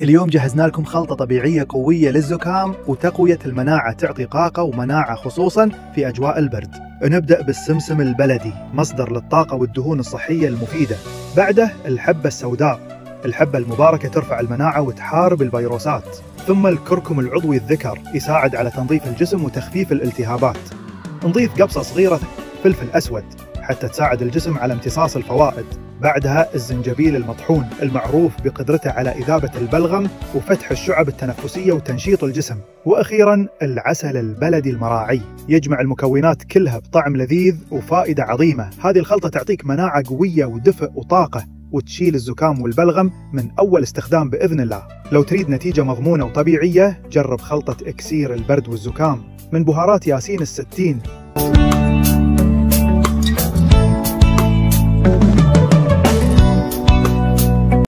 اليوم جهزنا لكم خلطة طبيعية قوية للزكام وتقوية المناعة، تعطي طاقة ومناعة خصوصاً في أجواء البرد. نبدأ بالسمسم البلدي، مصدر للطاقة والدهون الصحية المفيدة. بعده الحبة السوداء، الحبة المباركة ترفع المناعة وتحارب الفيروسات. ثم الكركم العضوي الذكر، يساعد على تنظيف الجسم وتخفيف الالتهابات. نضيف قبصة صغيرة فلفل أسود حتى تساعد الجسم على امتصاص الفوائد. بعدها الزنجبيل المطحون، المعروف بقدرته على إذابة البلغم وفتح الشعب التنفسية وتنشيط الجسم. وأخيراً العسل البلدي المراعي، يجمع المكونات كلها بطعم لذيذ وفائدة عظيمة. هذه الخلطة تعطيك مناعة قوية ودفء وطاقة، وتشيل الزكام والبلغم من أول استخدام بإذن الله. لو تريد نتيجة مضمونة وطبيعية، جرب خلطة إكسير البرد والزكام من بهارات ياسين الستين.